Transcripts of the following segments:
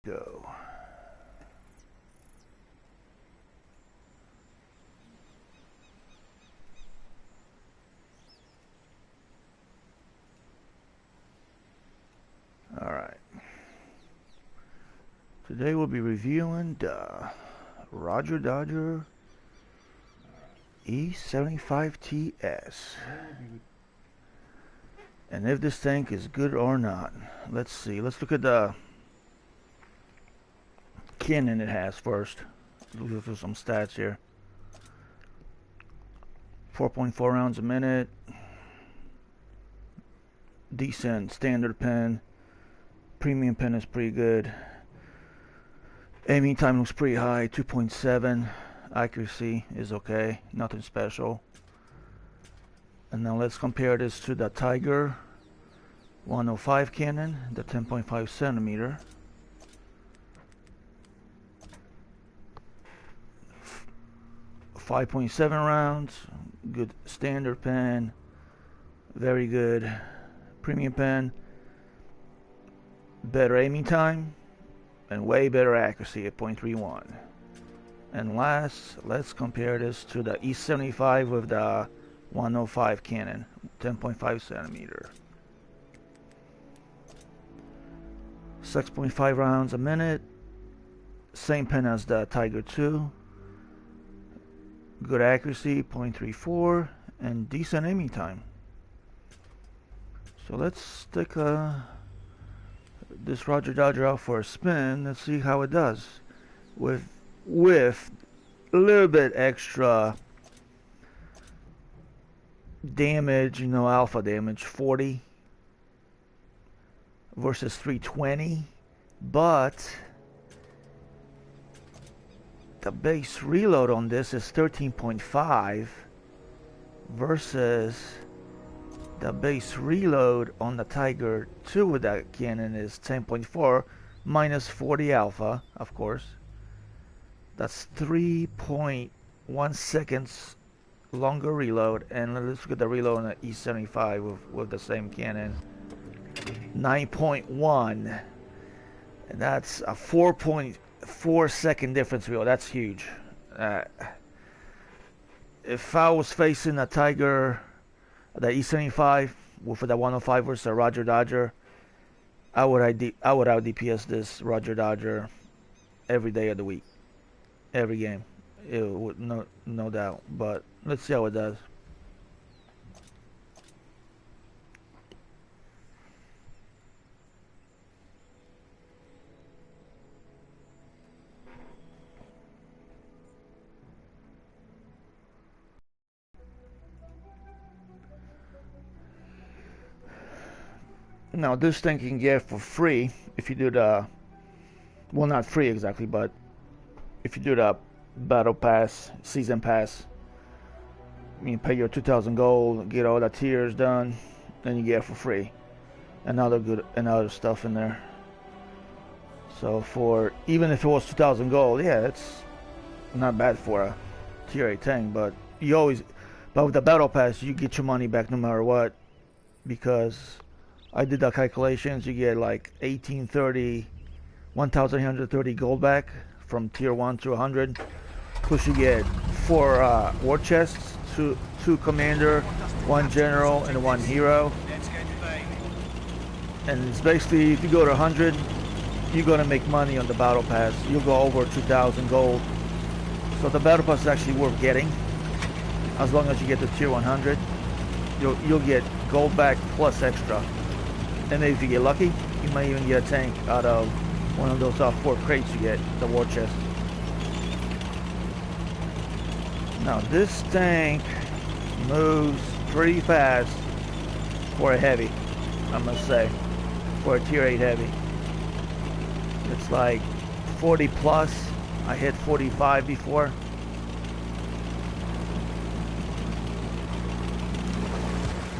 go. Alright. Today we'll be reviewing the Rodger Dodger E75 TS. And if this tank is good or not. Let's see. Let's look at the cannon it has first. Look for some stats here. 4.4 rounds a minute. Decent standard pen. Premium pen is pretty good. Aiming time looks pretty high. 2.7. Accuracy is okay. Nothing special. And now let's compare this to the Tiger 105 cannon, the 10.5 centimeter. .7 rounds, good standard pen, very good premium pen, better aiming time, and way better accuracy at .31. And last, let's compare this to the E75 with the 105 cannon, 10.5 centimeter. 6.5 rounds a minute, same pen as the Tiger 2. Good accuracy, .34, and decent aiming time. So let's stick this Rodger Dodger out for a spin. Let's see how it does with a little bit extra damage, alpha damage, 40 versus 320, but the base reload on this is 13.5 versus the base reload on the Tiger 2 with that cannon is 10.4 minus 40 alpha, of course. That's 3.1 seconds longer reload. And let's look at the reload on the E75 with the same cannon. 9.1, and that's a 4.4 second difference reload. That's huge. If I was facing a Tiger, the E75 with the 105 versus a Rodger Dodger, I would out DPS this Rodger Dodger every day of the week, every game. It would no doubt. But let's see how it does. Now this thing you can get for free if you do the, well, not free exactly, but if you do the battle pass, season pass, you pay your 2,000 gold, get all the tiers done, then you get it for free, and other stuff in there. So for, even if it was 2,000 gold, yeah, it's not bad for a tier 8 tank. But but with the battle pass, you get your money back no matter what, because I did the calculations. You get like 1,830 gold back from tier 1 to 100. Plus you get 4 war chests, 2 commander, 1 general, and 1 hero. And it's basically, if you go to 100, you're gonna make money on the battle pass. You'll go over 2,000 gold. So the battle pass is actually worth getting. As long as you get to tier 100, you'll get gold back plus extra. And maybe if you get lucky, you might even get a tank out of one of those 4 crates you get, the war chest. Now this tank moves pretty fast for a heavy, I must say, for a tier 8 heavy. It's like 40 plus. I hit 45 before.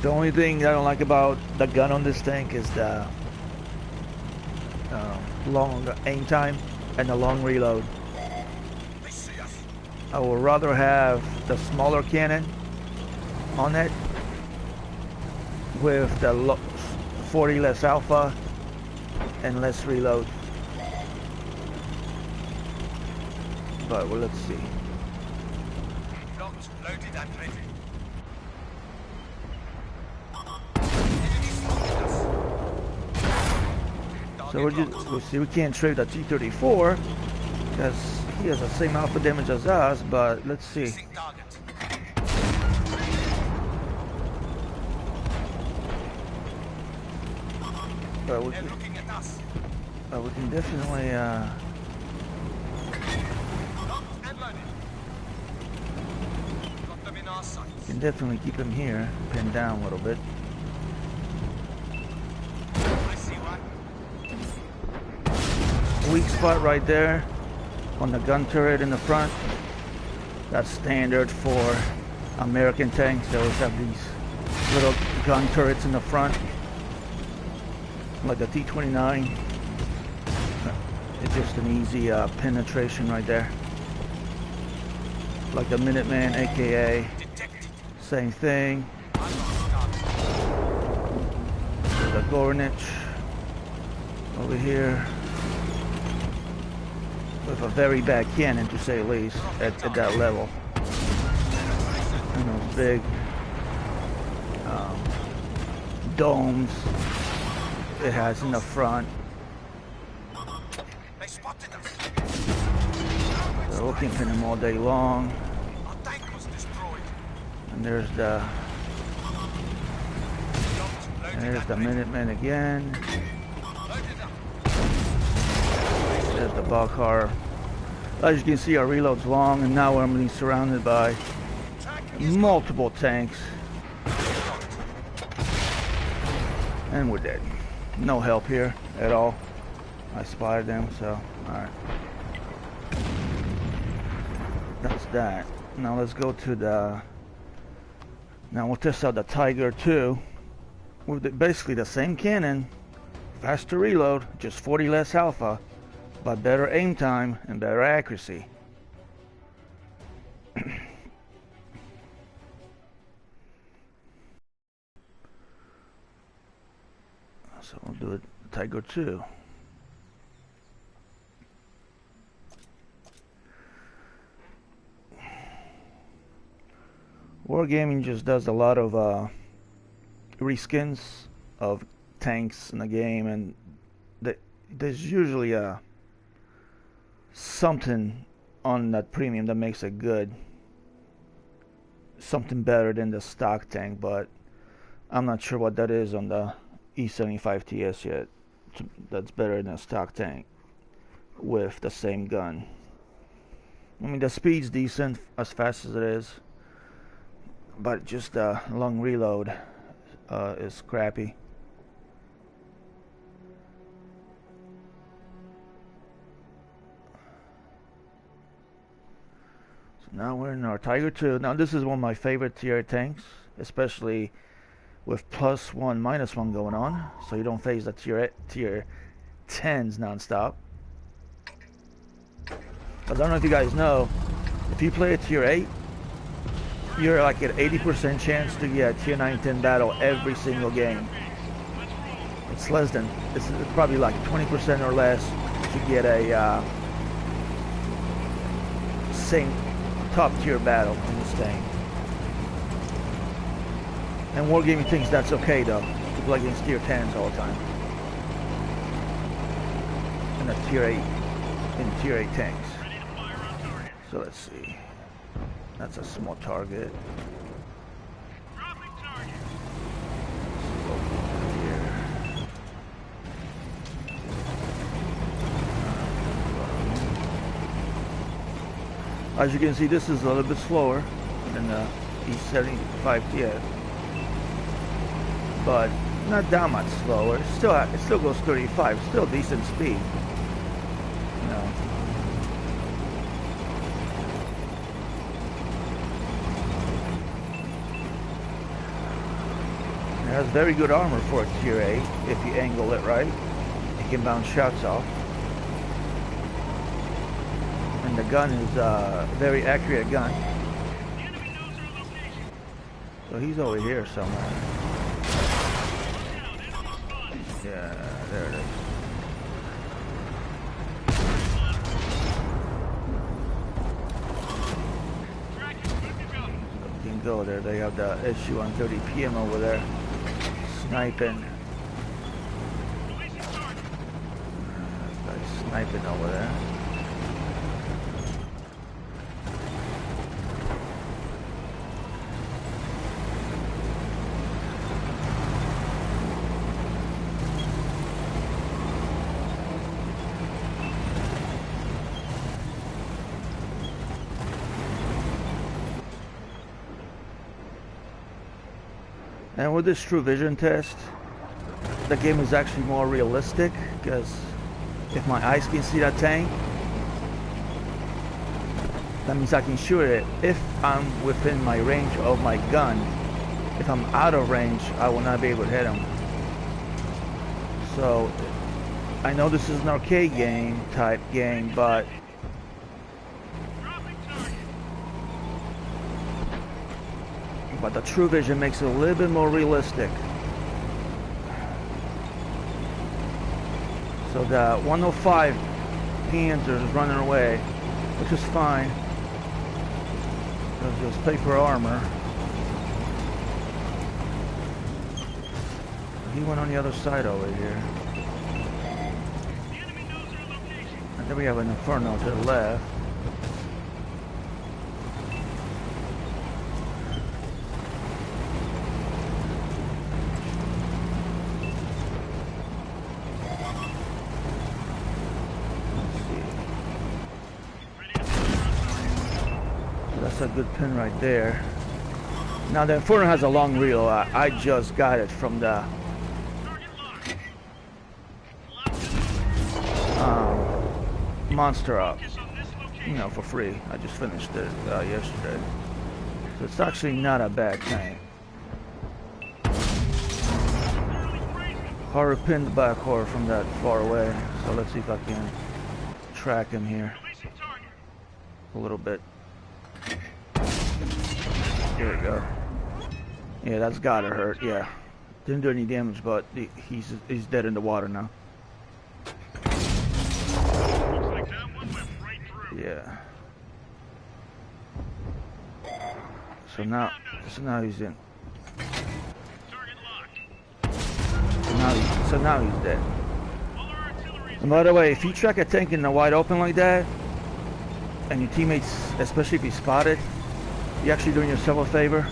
The only thing I don't like about the gun on this tank is the long aim time and the long reload. I would rather have the smaller cannon on it with the 40 less alpha and less reload. But well, let's see. Locked, loaded and ready. So we'll see. We can't trade the T-34 because he has the same alpha damage as us. But let's see. But we can definitely keep him here, pinned down a little bit. Weak spot right there on the gun turret in the front. That's standard for American tanks. They always have these little gun turrets in the front, like the T-29. It's just an easy penetration right there. Like the Minuteman, aka same thing. The Gornich over here with a very bad cannon, to say the least, at that level. And those big domes it has in the front. So we can pin them all day long. And there's the Minuteman again. There's the Buckar. As you can see, our reload's long, and now I'm being surrounded by multiple tanks. And we're dead. No help here at all. I spotted them, so alright. That's that. Now let's go to the... Now we'll test out the Tiger 2 with basically the same cannon, faster reload, just 40 less alpha, but better aim time and better accuracy. So we'll do it, Tiger 2. Wargaming just does a lot of reskins of tanks in the game, and there's usually something on that premium that makes it good, something better than the stock tank, but I'm not sure what that is on the E75 TS yet. That's better than a stock tank with the same gun. I mean, the speed's decent as fast as it is, but just the long reload is crappy. So now we're in our Tiger 2. Now this is one of my favorite tier tanks, especially with +1, -1 going on, so you don't face the tier 10s non-stop. I don't know if you guys know, if you play a tier 8, you're like at 80% chance to get a tier 9-10 battle every single game. It's less than, it's probably like 20% or less to get a same top tier battle in this thing. And Wargaming thinks that's okay though, to play against tier 10s all the time. And a tier 8 in tier 8 tanks. So let's see. That's a small target. As you can see, this is a little bit slower than the E75 TS, but not that much slower. It still goes 35. Still decent speed. You know. It has very good armor for a tier 8 if you angle it right. It can bounce shots off. And the gun is a very accurate gun. So he's over here somewhere. Yeah, there it is. even go there. They have the SU-130 PM over there sniping. Guy's sniping over there. And with this true vision test, the game is actually more realistic, because if my eyes can see that tank, that means I can shoot it if I'm within my range of my gun. If I'm out of range, I will not be able to hit him. So I know this is an arcade game type game, but the true vision makes it a little bit more realistic. So the 105 Panzer is running away, which is fine. There's just paper armor. He went on the other side over here. And then we have an Inferno to the left. A good pin right there. Now the Inferno has a long reel. I just got it from the Monster Up, you know, for free. I just finished it yesterday, so it's actually not a bad tank. Hard to pin the back horror from that far away, so let's see if I can track him here a little bit. There we go. Yeah, that's gotta hurt. Yeah, didn't do any damage, but he's dead in the water now. Yeah. So now he's in. So now he's dead. And by the way, if you track a tank in the wide open like that, and your teammates, especially if you spot it, you're actually doing yourself a favor,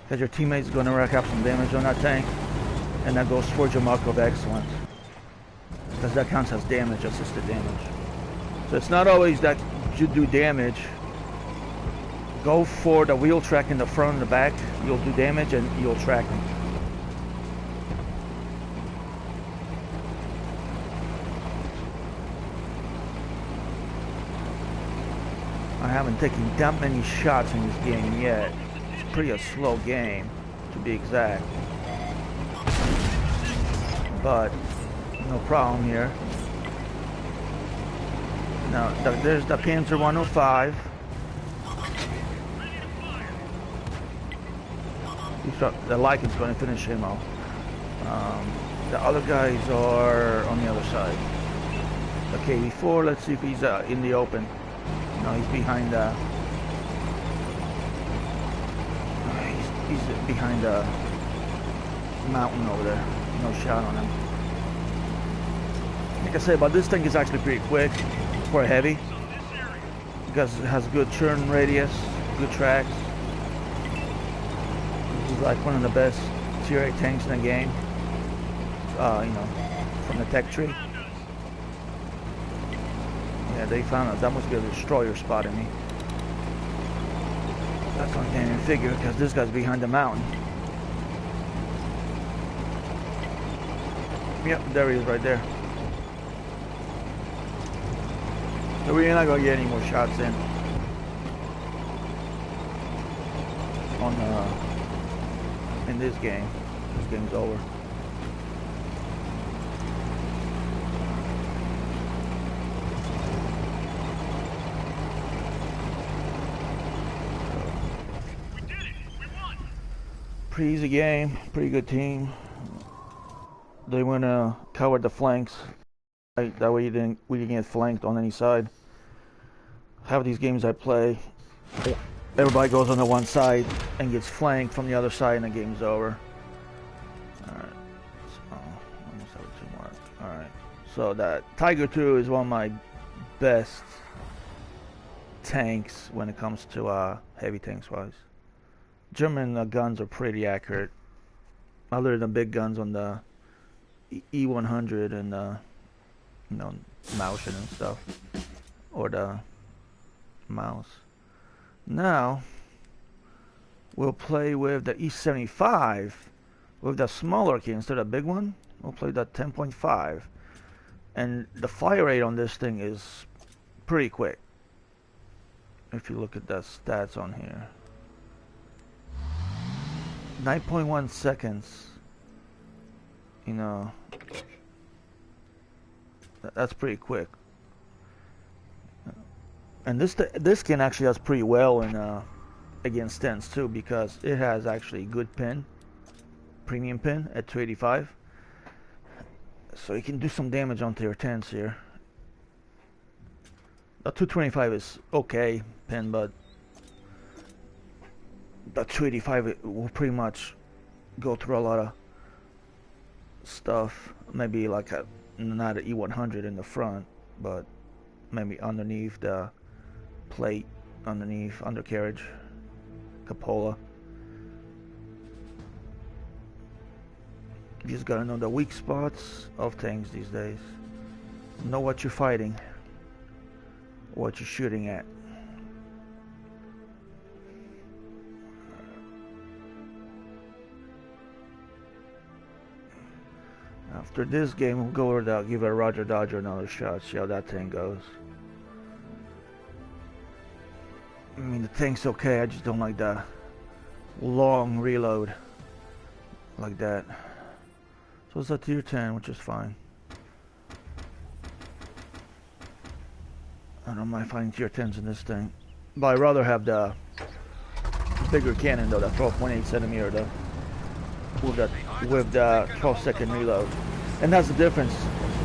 because your teammate's going to rack up some damage on that tank, and that goes towards your mark of excellence, because that counts as damage, assisted damage. So it's not always that you do damage. Go for the wheel track in the front and the back. You'll do damage and you'll track them. I haven't taken that many shots in this game yet. It's pretty a slow game, to be exact. But no problem here. Now there's the Panzer 105. The Lycan's going to finish him off. The other guys are on the other side. Okay, before, let's see if he's in the open. No, he's behind he's behind the mountain over there. No shot on him. Like I said, but this thing is actually pretty quick for a heavy, because it has good turn radius, good tracks. This is like one of the best tier 8 tanks in the game. You know, from the tech tree. Yeah, they found out that must be a destroyer spotting me. That's what I can't even figure, because this guy's behind the mountain. Yep, there he is right there. So we're not gonna get any more shots in on in this game. This game's over. Pretty easy game, pretty good team. They went covered the flanks. That way we didn't get flanked on any side. Half of these games I play, everybody goes on the one side and gets flanked from the other side, and the game's over. Alright, so almost have 2 more. Alright, so that Tiger II is one of my best tanks when it comes to heavy tanks wise. German guns are pretty accurate, other than the big guns on the E100 and you know, Mauschen and stuff, or the Mouse. Now we'll play with the E75 with the smaller key instead of the big one. We'll play that 10.5, and the fire rate on this thing is pretty quick. If you look at the stats on here, 9.1 seconds. You know, that's pretty quick. And this skin actually does pretty well in against 10s too, because it has actually good pin, premium pin at 285. So you can do some damage onto your 10s here. The 225 is okay pin, but the 285 it will pretty much go through a lot of stuff. Maybe like not an E100 in the front, but maybe underneath the plate, underneath undercarriage, cupola. You just gotta know the weak spots of things these days. Know what you're fighting, what you're shooting at. After this game, we'll go over to give a Rodger Dodger another shot, see how that thing goes. I mean, the tank's okay, I just don't like the long reload like that. So it's a tier 10, which is fine. I don't mind finding tier 10s in this thing, but I'd rather have the bigger cannon though, the 12.8 centimeter though, with the 12-second reload. And that's the difference,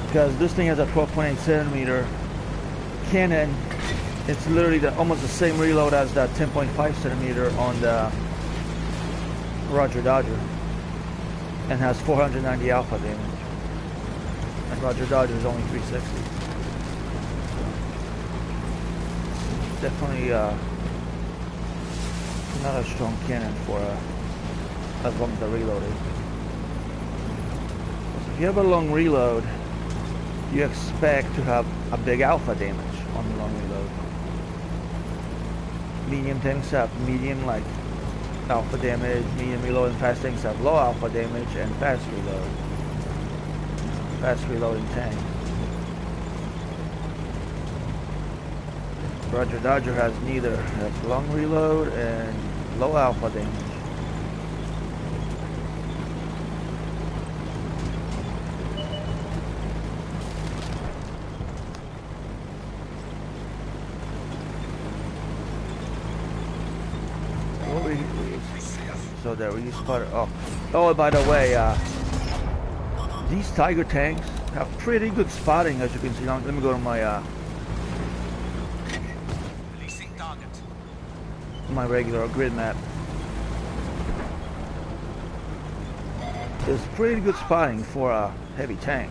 because this thing has a 12.8 centimeter cannon. It's literally almost the same reload as the 10.5 centimeter on the Rodger Dodger, and has 490 alpha damage. And Rodger Dodger is only 360. Definitely not a strong cannon for as long as the reload is. If you have a long reload, you expect to have a big alpha damage on the long reload. Medium tanks have medium like alpha damage, medium reload, and fast tanks have low alpha damage and fast reload. Fast reloading tanks. Rodger Dodger has neither. It has long reload and low alpha damage. So there we spotted. Oh, by the way, these Tiger tanks have pretty good spotting, as you can see. Now, let me go to my regular grid map. It's pretty good spotting for a heavy tank.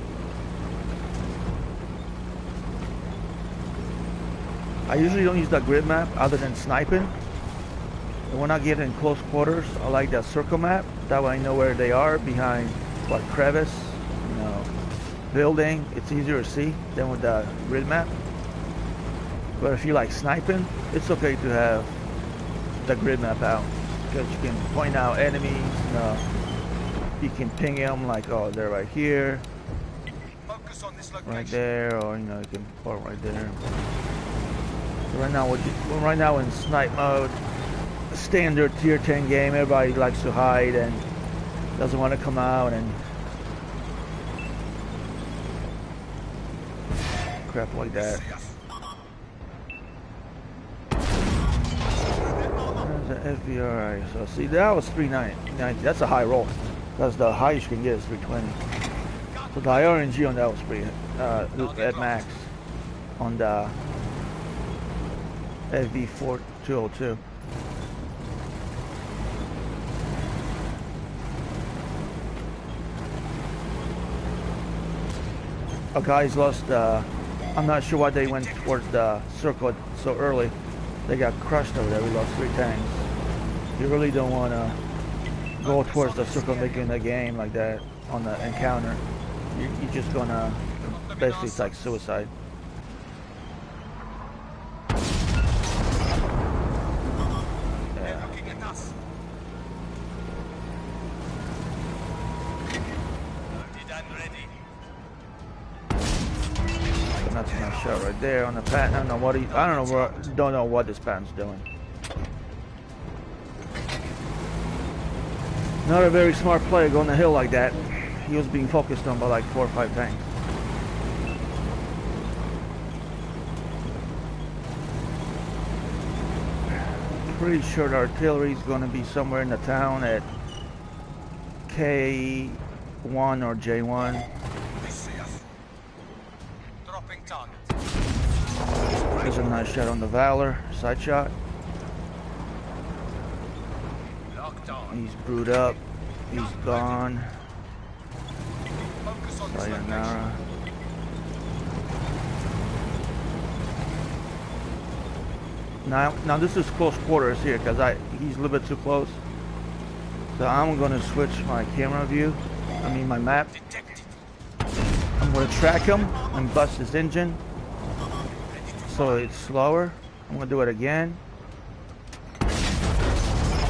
I usually don't use the grid map other than sniping. And when I get in close quarters, I like that circle map. That way I know where they are, behind what crevice, you know, building. It's easier to see than with the grid map. But if you like sniping, it's okay to have the grid map out, because you can point out enemies. You know, you can ping them like, oh, they're right here, focus on this location, right there, or you know, you can put right there. So right now in snipe mode, standard tier 10 game, everybody likes to hide and doesn't want to come out and crap like that. There's an FBRI. So see, that was 390. That's a high roll. That's the highest you can get is 320. So the RNG on that was pretty at max on the FV4202. our guys lost. I'm not sure why they went towards the circle so early. They got crushed over there. We lost 3 tanks. You really don't want to go towards the circle making the game like that on the encounter. You're just gonna basically, it's like suicide. That's a nice shot right there on the pattern. I don't know what this pattern's doing. Not a very smart player going the hill like that. He was being focused on by like 4 or 5 tanks. Pretty sure the artillery is going to be somewhere in the town at K1 or J1. There's a nice shot on the Valor, side shot. He's brewed up. He's gone. Sayonara. Now this is close quarters here because he's a little bit too close. So I'm going to switch my camera view. I mean my map. I'm going to track him and bust his engine. So it's slower. I'm going to do it again.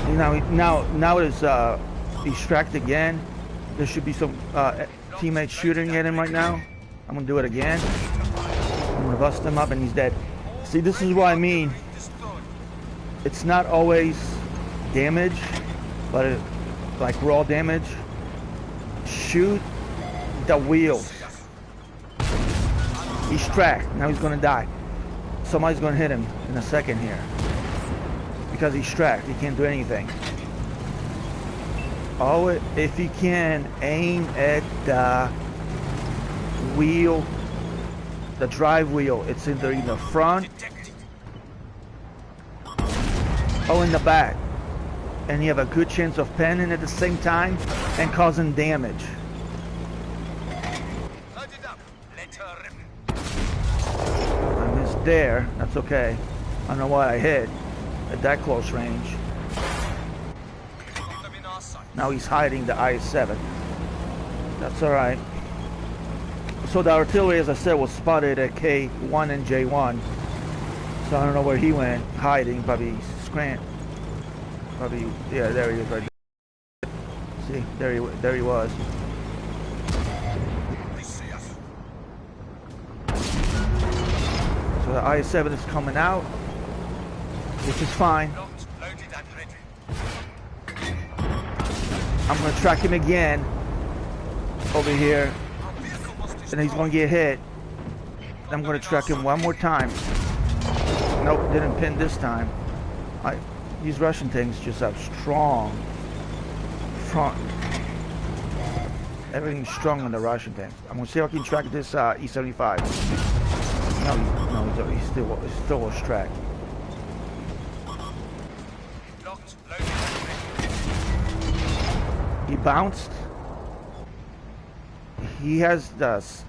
Now it's he's tracked again. There should be some teammates shooting at him right now. I'm going to do it again. I'm going to bust him up and he's dead. See, this is what I mean. It's not always damage, but like raw damage. Shoot the wheels. He's tracked. Now he's going to die. Somebody's going to hit him in a second here. Because he's tracked. He can't do anything. Oh, if you can, aim at the wheel, the drive wheel. It's either in the front or in the back. And you have a good chance of penning at the same time and causing damage. I missed there. That's okay. I don't know why I hit at that close range. Now he's hiding the IS-7. That's alright. So the artillery, as I said, was spotted at K1 and J1. So I don't know where he went, hiding. Probably scram. Probably, yeah, there he is right there. See, there he was. So the IS-7 is coming out, which is fine. I'm going to track him again over here, and he's going to get hit. I'm going to track him one more time. Nope, didn't pin this time. These Russian things just have strong front. Everything's strong on the Russian tanks. I'm going to see if I can track this E75. No, he's still was tracked. He bounced. He has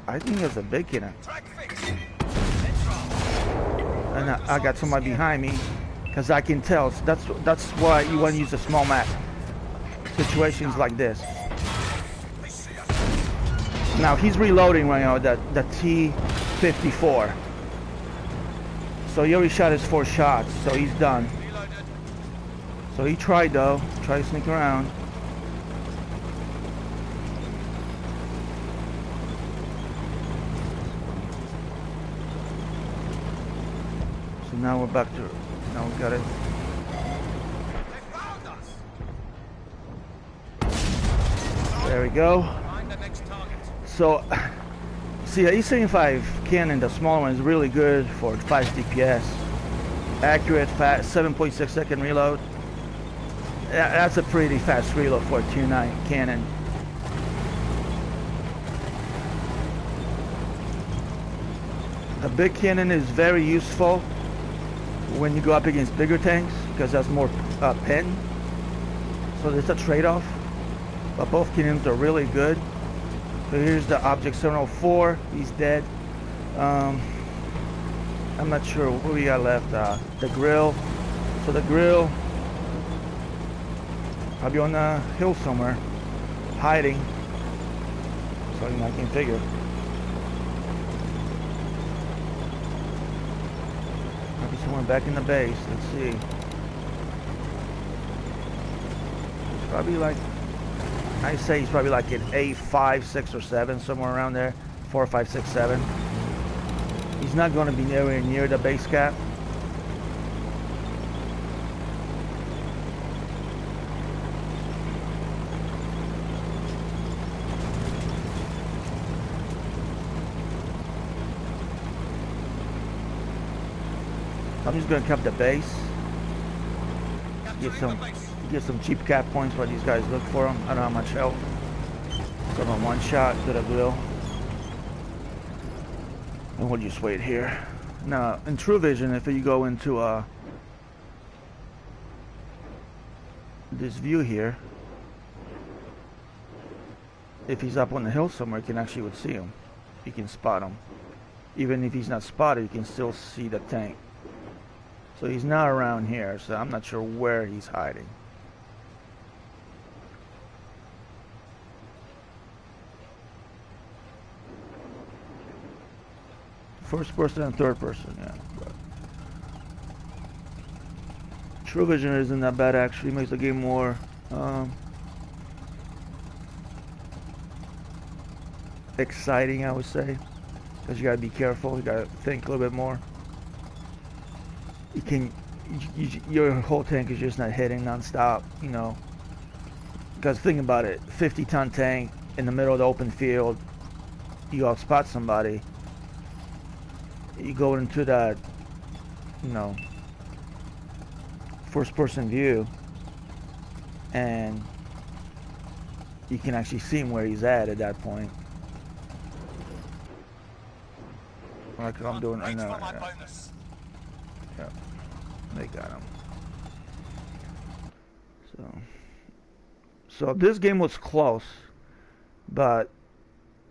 I think he has a big cannon. And I got somebody behind me because I can tell. That's why you want to use a small map. Situations like this. Now he's reloading right now. The T-54. So he already shot his 4 shots. So he's done. So he tried though. Try to sneak around. So now we're back to. Now we got it. There we go. So, see, the E75 cannon, the smaller one, is really good for 5 DPS. Accurate, fast, 7.6 second reload. That's a pretty fast reload for a Tier 9 cannon. The big cannon is very useful when you go up against bigger tanks because that's more pen. So there's a trade-off. But both cannons are really good. So here's the Object 704. He's dead. I'm not sure what we got left. The grill. So the grill, probably on the hill somewhere, hiding. So I can figure. Maybe somewhere back in the base. Let's see. It's probably like, I say he's probably like an A5, 6, or 7, somewhere around there. 4, 5, 6, 7. He's not going to be nowhere near the base cap. I'm just going to cap the base. Get some cheap cap points while these guys look for them. I don't have much health. So I'm on one shot to the grill. And we'll just wait here. Now, in True Vision, if you go into this view here, if he's up on the hill somewhere, you can actually would see him. You can spot him. Even if he's not spotted, you can still see the tank. So he's not around here, so I'm not sure where he's hiding. First person and third person, yeah. But True Vision isn't that bad actually. Makes the game more exciting, I would say, because you gotta be careful. You gotta think a little bit more. You can, your whole tank is just not hitting non-stop, you know. Because think about it, 50-ton tank in the middle of the open field, you outspot somebody. You go into that, you know, first-person view, and you can actually see him where he's at that point. Like I'm doing right now. Yeah, they got him. So this game was close, but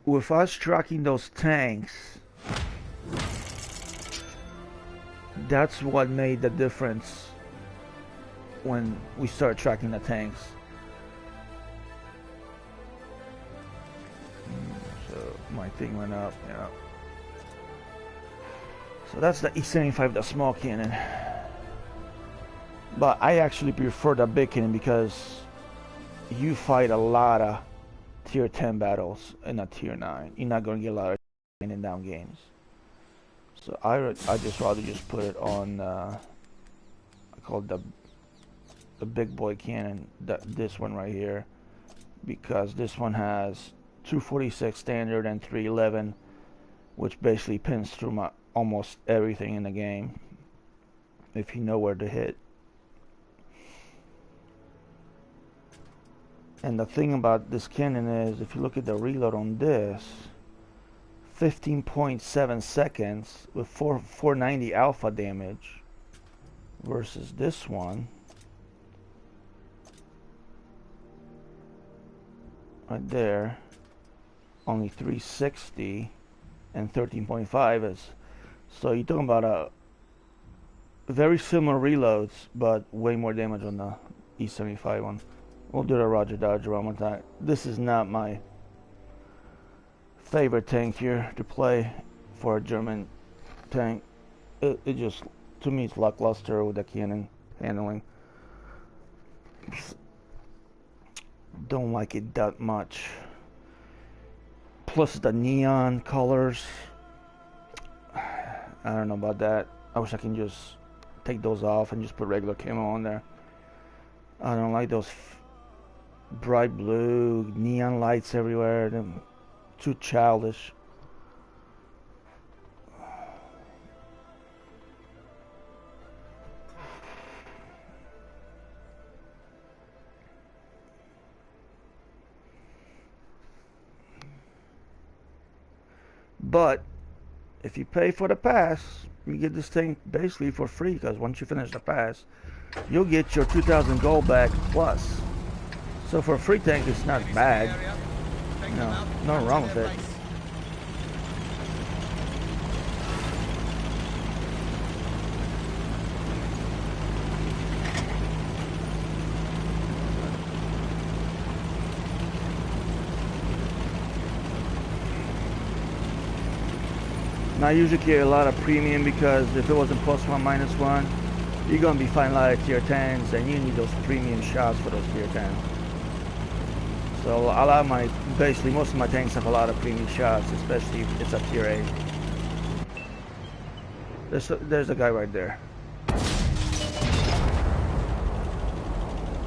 with us tracking those tanks, that's what made the difference when we started tracking the tanks. So my thing went up, yeah. So that's the E75, the small cannon. But I actually prefer the big cannon because you fight a lot of tier 10 battles in a tier 9. You're not going to get a lot of cannon down games. So I just rather just put it on, I call it the big boy cannon, this one right here, because this one has 246 standard and 311, which basically pins through almost everything in the game if you know where to hit. And the thing about this cannon is, if you look at the reload on this, 15.7 seconds with 490 alpha damage versus this one right there, only 360 and 13.5 is. So you're talking about a very similar reloads, but way more damage on the E75 one. We'll do the Rodger Dodger one more time. This is not my favorite tank here to play for a German tank. It just, to me, it's lackluster with the cannon handling. Don't like it that much. Plus the neon colors. I don't know about that. I wish I can just take those off and just put regular camo on there. I don't like those bright blue neon lights everywhere. They're too childish. But if you pay for the pass, you get this thing basically for free, because once you finish the pass, you'll get your 2,000 gold back plus. So for a free tank, it's not bad. No, nothing wrong with it. Now, I usually carry a lot of premium because if it wasn't +1, -1, you're going to be fighting a lot of tier 10s, and you need those premium shots for those tier 10s. So a lot of basically most of my tanks have a lot of premium shots, especially if it's a tier 8. There's a guy right there.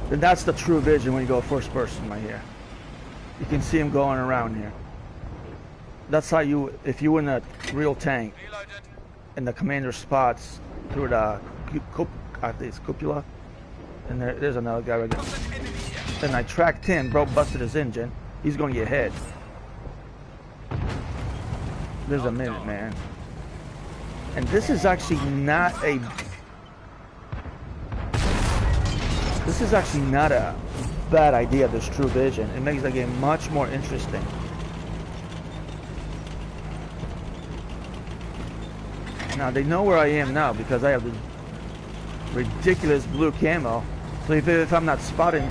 And that's the true vision when you go first person right here. You can see him going around here. That's how you, if you were in a real tank, and the commander spots through the I think it's cupola, and there's another guy right there. And I tracked him, bro, busted his engine. He's going to get hit. There's a minute, man. And this is actually not a... This is actually not a bad idea, this true vision. It makes the game much more interesting. Now, they know where I am now because I have this ridiculous blue camo. So if I'm not spotted,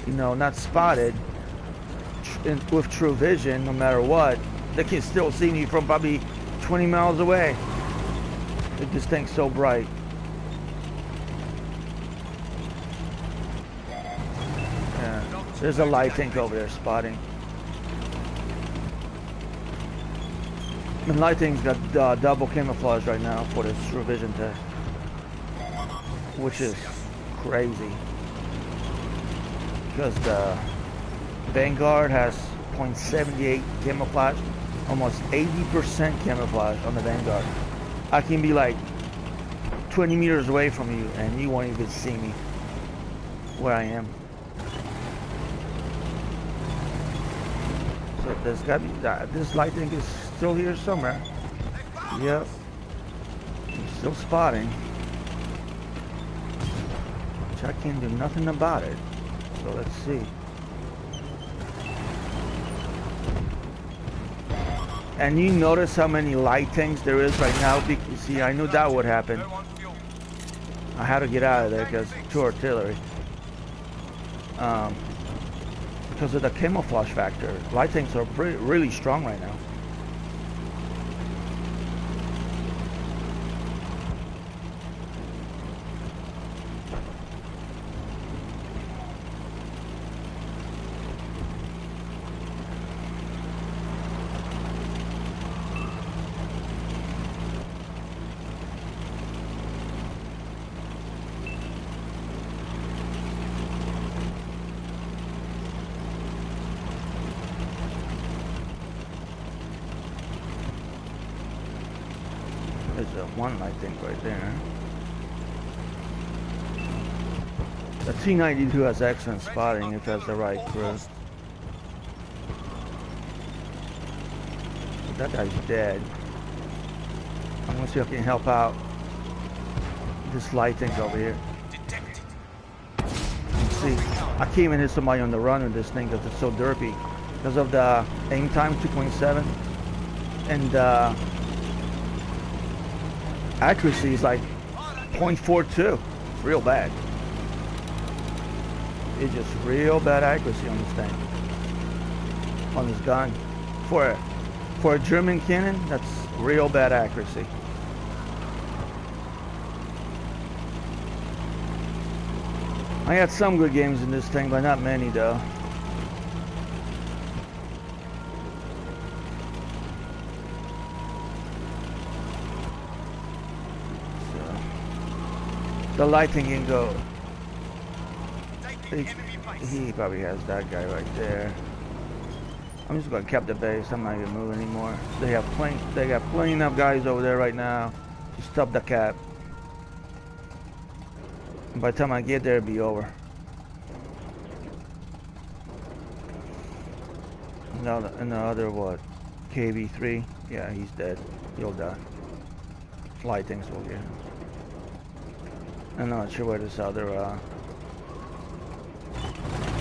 you know, not spotted with true vision, no matter what, they can still see me from probably 20 miles away. This thing's so bright. Yeah, there's a light tank over there spotting. And light tank's got double camouflage right now for this true vision test, which is crazy. Because the Vanguard has 0.78 camouflage, almost 80% camouflage on the Vanguard. I can be like 20 meters away from you and you won't even see me where I am. So there's got to be this light tank is still here somewhere. Yep, I'm still spotting, which I can't do nothing about it. So let's see. And you notice how many light tanks there is right now? You see, I knew that would happen. I had to get out of there because two artillery. Because of the camouflage factor. Light tanks are really strong right now. There's one light tank right there. The T-92 has excellent spotting if it has the right crew. That guy's dead. I'm gonna see if I can help out this light tank over here. Let's see. I can't even hit somebody on the run with this thing because it's so derpy. Because of the aim time 2.7 and accuracy is like 0.42. It's real bad. It's just real bad accuracy on this thing, on this gun. For a German cannon, that's real bad accuracy. I had some good games in this thing, but not many though. The lighting can go. He probably has that guy right there. I'm just gonna cap the base. I'm not gonna move anymore. They got plenty enough guys over there right now to stop the cap. And by the time I get there, it'll be over. And the other what? KB3. Yeah, he's dead. He'll die. Lightings will get him. I'm not sure where this other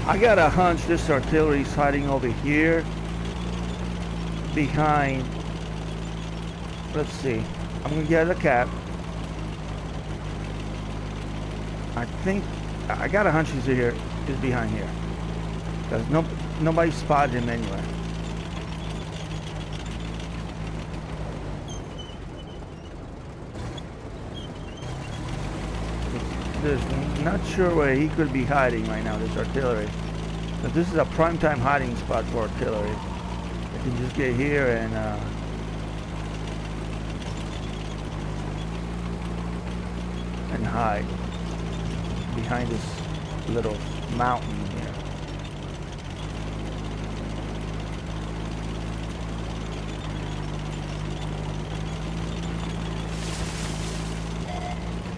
I got a hunch this artillery's hiding over here behind. Let's see. I'm gonna get a cap. I think I got a hunch he's here. He's behind here. Because nobody spotted him anywhere. There's not sure where he could be hiding right now, this artillery. But this is a prime time hiding spot for artillery. They can just get here and hide behind this little mountain here.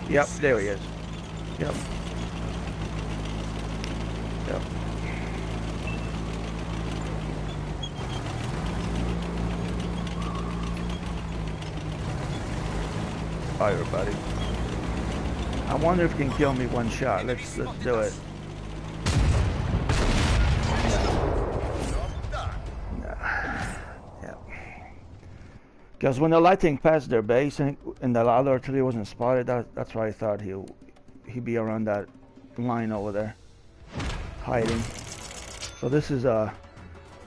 Yep, there he is. Yep. Yep. Hi, everybody. I wonder if it can kill me one shot. Let's do it. Yeah. Because when the lighting passed their base and the other artillery wasn't spotted, that's why I thought he'd be around that line over there, hiding. So this is a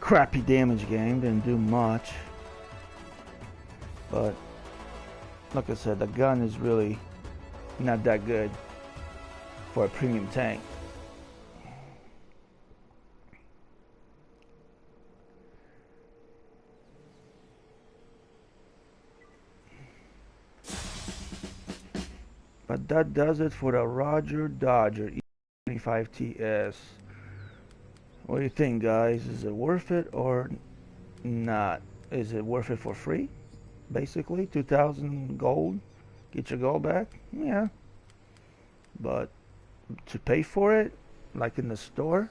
crappy damage game. Didn't do much, but like I said, the gun is really not that good for a premium tank. But that does it for the Rodger Dodger E75 TS. What do you think, guys? Is it worth it or not? Is it worth it for free? Basically, 2,000 gold. Get your gold back? Yeah. But to pay for it, like in the store,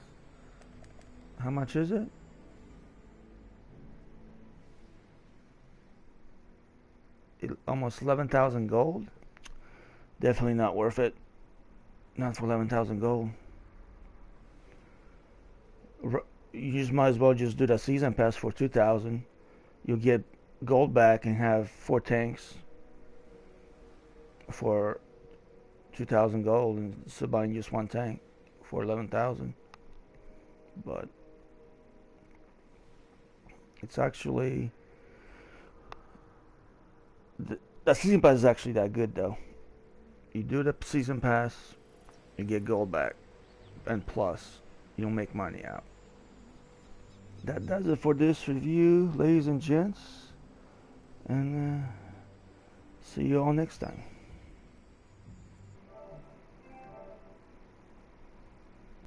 how much is it? Almost 11,000 gold. Definitely not worth it. Not for 11,000 gold. You just might as well just do the season pass for 2,000. You'll get gold back and have 4 tanks for 2,000 gold, and so buying just 1 tank for 11,000. But it's actually the season pass is actually that good though. You do the season pass, you get gold back, and plus you'll make money out. That does it for this review, ladies and gents, and see you all next time.